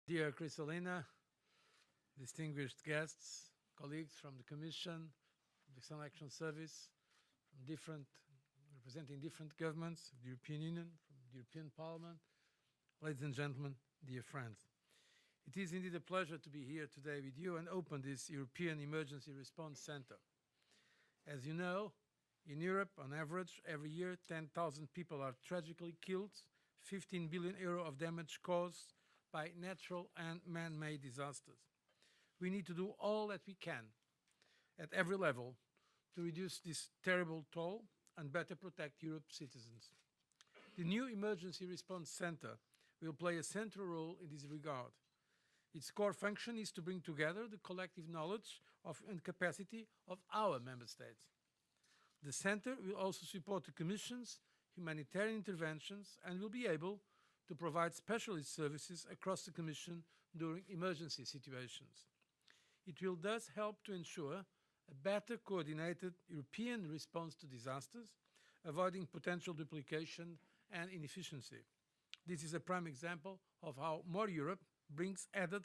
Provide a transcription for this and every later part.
Dear Kristalina, distinguished guests, colleagues from the Commission, the External Action Service, from representing different governments, the European Union, from the European Parliament, ladies and gentlemen, dear friends. It is indeed a pleasure to be here today with you and open this European Emergency Response Center. As you know, in Europe, on average, every year 10,000 people are tragically killed, 15 billion euro of damage caused by natural and man-made disasters. We need to do all that we can at every level to reduce this terrible toll and better protect Europe's citizens. The new Emergency Response Center will play a central role in this regard. Its core function is to bring together the collective knowledge and capacity of our member states. The center will also support the Commission's humanitarian interventions and will be able to provide specialist services across the Commission during emergency situations. It will thus help to ensure a better coordinated European response to disasters, avoiding potential duplication and inefficiency. This is a prime example of how more Europe brings added,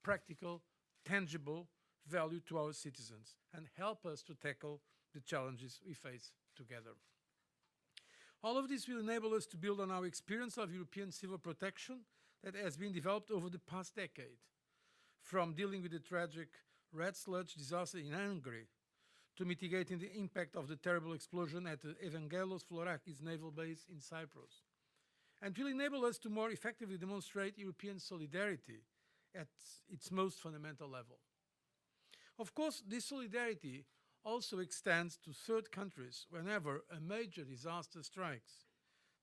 practical, tangible value to our citizens and help us to tackle the challenges we face together. All of this will enable us to build on our experience of European civil protection that has been developed over the past decade, from dealing with the tragic red sludge disaster in Hungary to mitigating the impact of the terrible explosion at the Evangelos Florakis naval base in Cyprus. And will enable us to more effectively demonstrate European solidarity at its most fundamental level. Of course, this solidarity also extends to third countries whenever a major disaster strikes.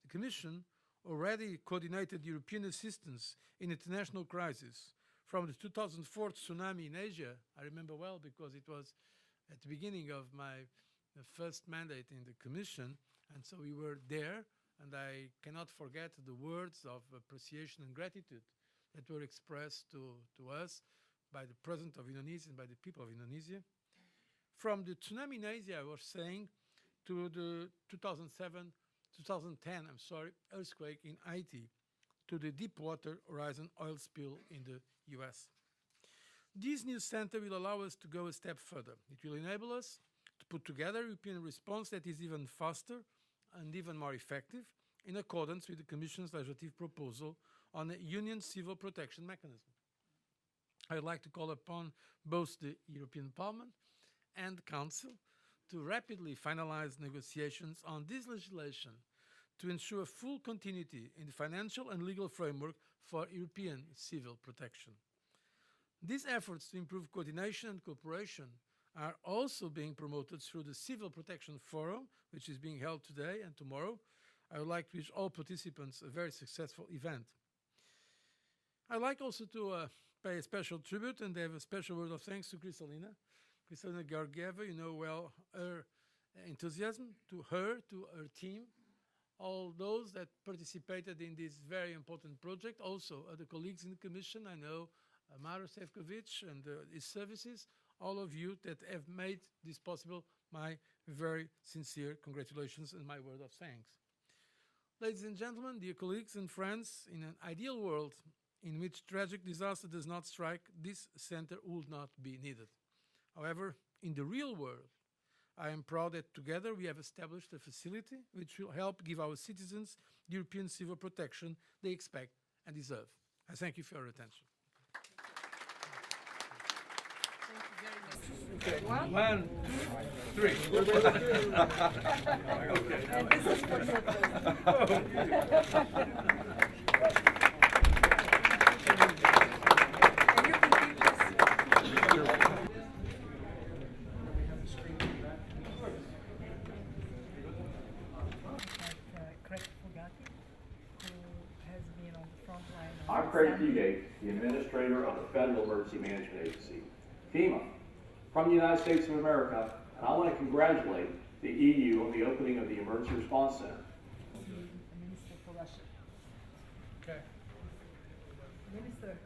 The Commission already coordinated European assistance in international crises. From the 2004 tsunami in Asia, I remember well because it was at the beginning of my first mandate in the Commission, and so we were there, and I cannot forget the words of appreciation and gratitude that were expressed to us by the President of Indonesia and by the people of Indonesia. From the tsunami in Asia, I was saying, to the 2010 earthquake in Haiti, to the Deepwater Horizon oil spill in the US. This new center will allow us to go a step further. It will enable us to put together a European response that is even faster and even more effective in accordance with the Commission's legislative proposal on a Union civil protection mechanism. I would like to call upon both the European Parliament and Council to rapidly finalize negotiations on this legislation to ensure full continuity in the financial and legal framework for European civil protection. These efforts to improve coordination and cooperation are also being promoted through the Civil Protection Forum, which is being held today and tomorrow. I would like to wish all participants a very successful event. I'd like also to pay a special tribute and have a special word of thanks to Kristalina Georgieva. You know well her enthusiasm, to her team, all those that participated in this very important project, also other colleagues in the Commission. I know Maro Sefcovic and his services, all of you that have made this possible. My very sincere congratulations and my word of thanks. Ladies and gentlemen, dear colleagues and friends, in an ideal world in which tragic disaster does not strike, this center would not be needed. However, in the real world, I am proud that together we have established a facility which will help give our citizens the European civil protection they expect and deserve. I thank you for your attention. Thank you very much. Okay. 1, 2, 3. And this is for you. And you can keep this. I'm Craig Fugate, the Administrator of the Federal Emergency Management Agency, FEMA, from the United States of America, and I want to congratulate the EU on the opening of the Emergency Response Center. Minister for Russia. Okay. Minister.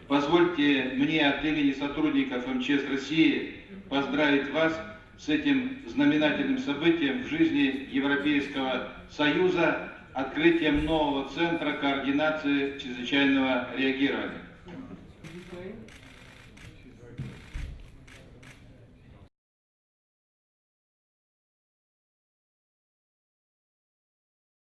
Позвольте мне от имени сотрудников МЧС России поздравить вас с этим знаменательным событием в жизни Европейского Союза открытием нового центра координации чрезвычайного реагирования.